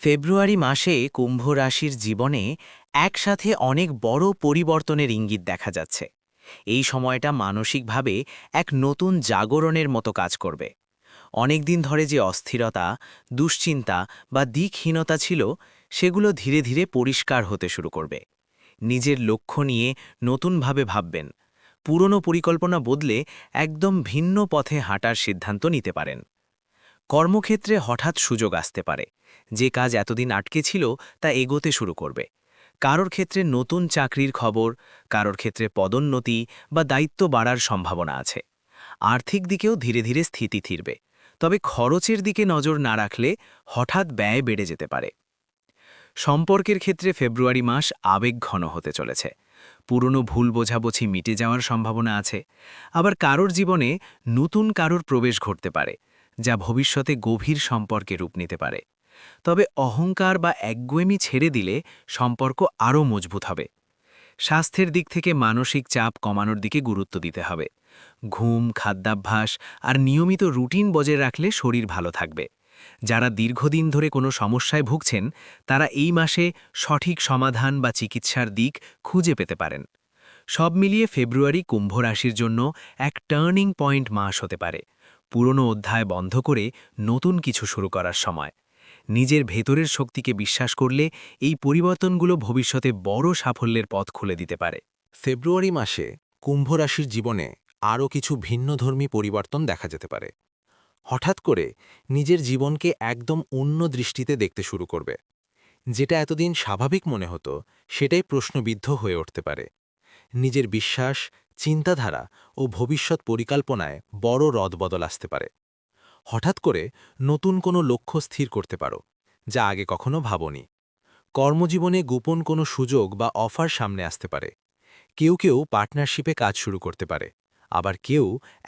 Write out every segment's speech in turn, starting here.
ফেব্রুয়ারি মাসে কুম্ভ রাশির জীবনে একসাথে অনেক বড় পরিবর্তনের ইঙ্গিত দেখা যাচ্ছে। এই সময়টা মানসিকভাবে এক নতুন জাগরণের মতো কাজ করবে। অনেক দিন ধরে যে অস্থিরতা, দুশ্চিন্তা বা দিকহীনতা ছিল, সেগুলো ধীরে ধীরে পরিষ্কার হতে শুরু করবে। নিজের লক্ষ্য নিয়ে নতুনভাবে ভাববেন। পুরনো পরিকল্পনা বদলে একদম ভিন্ন পথে হাঁটার সিদ্ধান্ত নিতে পারেন। কর্মক্ষেত্রে হঠাৎ সুযোগ আসতে পারে। যে কাজ এতদিন আটকে ছিল তা এগোতে শুরু করবে। কারোর ক্ষেত্রে নতুন চাকরির খবর, কারোর ক্ষেত্রে পদোন্নতি বা দায়িত্ব বাড়ার সম্ভাবনা আছে। আর্থিক দিকেও ধীরে ধীরে স্থিতি ফিরবে। তবে খরচের দিকে নজর না রাখলে হঠাৎ ব্যয় বেড়ে যেতে পারে। সম্পর্কের ক্ষেত্রে ফেব্রুয়ারি মাস আবেগঘন হতে চলেছে। পুরনো ভুল বোঝাবুঝি মিটে যাওয়ার সম্ভাবনা আছে। আবার কারোর জীবনে নতুন কারোর প্রবেশ ঘটতে পারে, যা ভবিষ্যতে গভীর সম্পর্কে রূপ নিতে পারে। তবে অহংকার বা একগুয়েমি ছেড়ে দিলে সম্পর্ক আরও মজবুত হবে। স্বাস্থ্যের দিক থেকে মানসিক চাপ কমানোর দিকে গুরুত্ব দিতে হবে। ঘুম, খাদ্যাভ্যাস আর নিয়মিত রুটিন বজায় রাখলে শরীর ভালো থাকবে। যারা দীর্ঘদিন ধরে কোনো সমস্যায় ভুগছেন, তারা এই মাসে সঠিক সমাধান বা চিকিৎসার দিক খুঁজে পেতে পারেন। সব মিলিয়ে ফেব্রুয়ারি কুম্ভ রাশির জন্য এক টার্নিং পয়েন্ট মাস হতে পারে। পুরনো অধ্যায় বন্ধ করে নতুন কিছু শুরু করার সময়। নিজের ভেতরের শক্তিকে বিশ্বাস করলে এই পরিবর্তনগুলো ভবিষ্যতে বড় সাফল্যের পথ খুলে দিতে পারে। ফেব্রুয়ারি মাসে কুম্ভ রাশির জীবনে আরও কিছু ভিন্নধর্মী পরিবর্তন দেখা যেতে পারে। হঠাৎ করে নিজের জীবনকে একদম অন্য দৃষ্টিতে দেখতে শুরু করবে। যেটা এতদিন স্বাভাবিক মনে হতো, সেটাই প্রশ্নবিদ্ধ হয়ে উঠতে পারে। নিজের বিশ্বাস, চিন্তাধারা ও ভবিষ্যৎ পরিকল্পনায় বড় রদবদল আসতে পারে। হঠাৎ করে নতুন কোনো লক্ষ্য স্থির করতে পারো, যা আগে কখনো ভাবনি। কর্মজীবনে গোপন কোনো সুযোগ বা অফার সামনে আসতে পারে। কেউ কেউ পার্টনারশিপে কাজ শুরু করতে পারে, আবার কেউ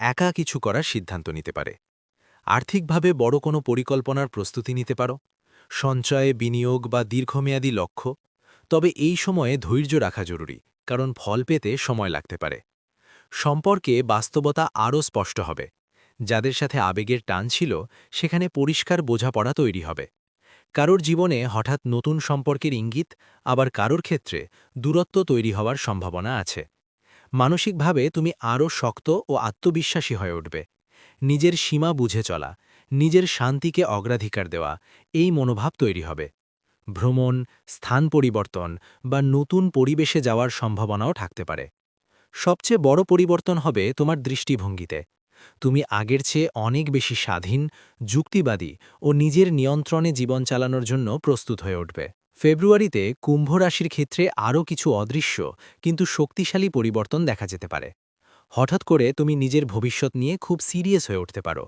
একা কিছু করার সিদ্ধান্ত নিতে পারে। আর্থিকভাবে বড় কোনো পরিকল্পনার প্রস্তুতি নিতে পারো, সঞ্চয়ে, বিনিয়োগ বা দীর্ঘমেয়াদী লক্ষ্য। তবে এই সময়ে ধৈর্য রাখা জরুরি, কারণ ফল পেতে সময় লাগতে পারে। সম্পর্কে বাস্তবতা আরও স্পষ্ট হবে। যাদের সাথে আবেগের টান ছিল, সেখানে পরিষ্কার বোঝাপড়া তৈরি হবে। কারোর জীবনে হঠাৎ নতুন সম্পর্কের ইঙ্গিত, আবার কারোর ক্ষেত্রে দূরত্ব তৈরি হওয়ার সম্ভাবনা আছে। মানসিকভাবে তুমি আরও শক্ত ও আত্মবিশ্বাসী হয়ে উঠবে। নিজের সীমা বুঝে চলা, নিজের শান্তিকে অগ্রাধিকার দেওয়া, এই মনোভাব তৈরি হবে। ভ্রমণ, স্থান পরিবর্তন বা নতুন পরিবেশে যাওয়ার সম্ভাবনাও থাকতে পারে। সবচেয়ে বড় পরিবর্তন হবে তোমার দৃষ্টিভঙ্গিতে। তুমি আগের চেয়ে অনেক বেশি স্বাধীন, যুক্তিবাদী ও নিজের নিয়ন্ত্রণে জীবন চালানোর জন্য প্রস্তুত হয়ে উঠবে। ফেব্রুয়ারিতে কুম্ভ রাশির ক্ষেত্রে আরও কিছু অদৃশ্য কিন্তু শক্তিশালী পরিবর্তন দেখা যেতে পারে। হঠাৎ করে তুমি নিজের ভবিষ্যৎ নিয়ে খুব সিরিয়াস হয়ে উঠতে পারো।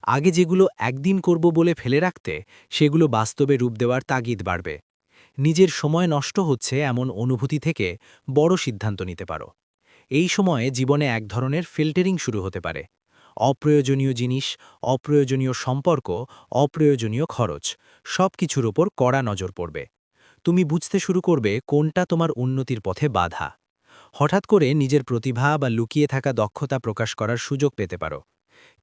আগে যেগুলো একদিন করব বলে ফেলে রাখতে, সেগুলো বাস্তবে রূপ দেওয়ার তাগিদ বাড়বে। নিজের সময় নষ্ট হচ্ছে এমন অনুভূতি থেকে বড় সিদ্ধান্ত নিতে পারো। এই সময়ে জীবনে এক ধরনের ফিল্টারিং শুরু হতে পারে। অপ্রয়োজনীয় জিনিস, অপ্রয়োজনীয় সম্পর্ক, অপ্রয়োজনীয় খরচ, সব কিছুর ওপর কড়া নজর পড়বে। তুমি বুঝতে শুরু করবে কোনটা তোমার উন্নতির পথে বাধা। হঠাৎ করে নিজের প্রতিভা বা লুকিয়ে থাকা দক্ষতা প্রকাশ করার সুযোগ পেতে পারো।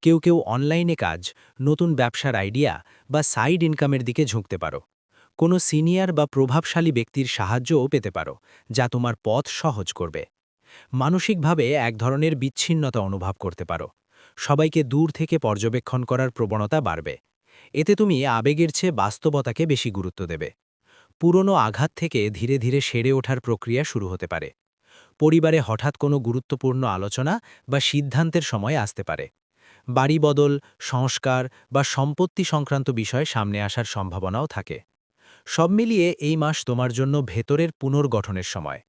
কেউ কেউ অনলাইনে কাজ, নতুন ব্যবসার আইডিয়া বা সাইড ইনকামের দিকে ঝুঁকতে পারো। কোনো সিনিয়র বা প্রভাবশালী ব্যক্তির সাহায্যও পেতে পারো, যা তোমার পথ সহজ করবে। মানসিকভাবে এক ধরনের বিচ্ছিন্নতা অনুভব করতে পারো। সবাইকে দূর থেকে পর্যবেক্ষণ করার প্রবণতা বাড়বে। এতে তুমি আবেগের চেয়ে বাস্তবতাকে বেশি গুরুত্ব দেবে। পুরনো আঘাত থেকে ধীরে ধীরে সেরে ওঠার প্রক্রিয়া শুরু হতে পারে। পরিবারে হঠাৎ কোনো গুরুত্বপূর্ণ আলোচনা বা সিদ্ধান্তের সময় আসতে পারে। বাড়ি বদল, সংস্কার বা সম্পত্তি সংক্রান্ত বিষয় সামনে আসার সম্ভাবনাও থাকে। সব মিলিয়ে এই মাস তোমার জন্য ভেতরের পুনর্গঠনের সময়।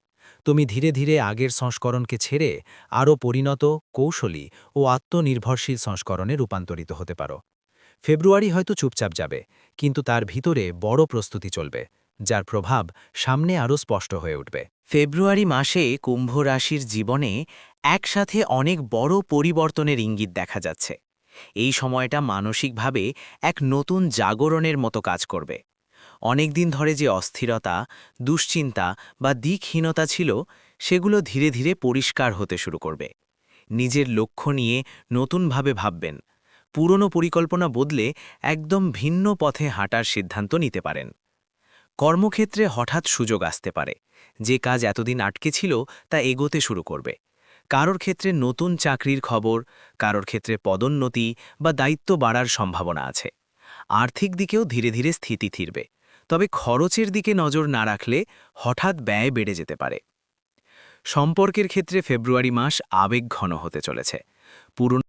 তুমি ধীরে ধীরে আগের সংস্করণকে ছেড়ে আরও পরিণত, কৌশলী ও আত্মনির্ভরশীল সংস্করণে রূপান্তরিত হতে পারো। ফেব্রুয়ারি হয়তো চুপচাপ যাবে, কিন্তু তার ভিতরে বড় প্রস্তুতি চলবে, যার প্রভাব সামনে আরও স্পষ্ট হয়ে উঠবে। ফেব্রুয়ারি মাসে কুম্ভ রাশির জীবনে একসাথে অনেক বড় পরিবর্তনের ইঙ্গিত দেখা যাচ্ছে। এই সময়টা মানসিকভাবে এক নতুন জাগরণের মতো কাজ করবে। অনেক দিন ধরে যে অস্থিরতা, দুশ্চিন্তা বা দিকহীনতা ছিল, সেগুলো ধীরে ধীরে পরিষ্কার হতে শুরু করবে। নিজের লক্ষ্য নিয়ে নতুনভাবে ভাববেন। পুরনো পরিকল্পনা বদলে একদম ভিন্ন পথে হাঁটার সিদ্ধান্ত নিতে পারেন। কর্মক্ষেত্রে হঠাৎ সুযোগ আসতে পারে, যে কাজ এতদিন আটকে ছিল তা এগোতে শুরু করবে। কারোর ক্ষেত্রে নতুন চাকরির খবর, কারোর ক্ষেত্রে পদোন্নতি বা দায়িত্ব বাড়ার সম্ভাবনা আছে। আর্থিক দিকেও ধীরে ধীরে স্থিতি ফিরবে, তবে খরচের দিকে নজর না রাখলে হঠাৎ ব্যয় বেড়ে যেতে পারে। সম্পর্কের ক্ষেত্রে ফেব্রুয়ারি মাস আবেগঘন হতে চলেছে। পুরনো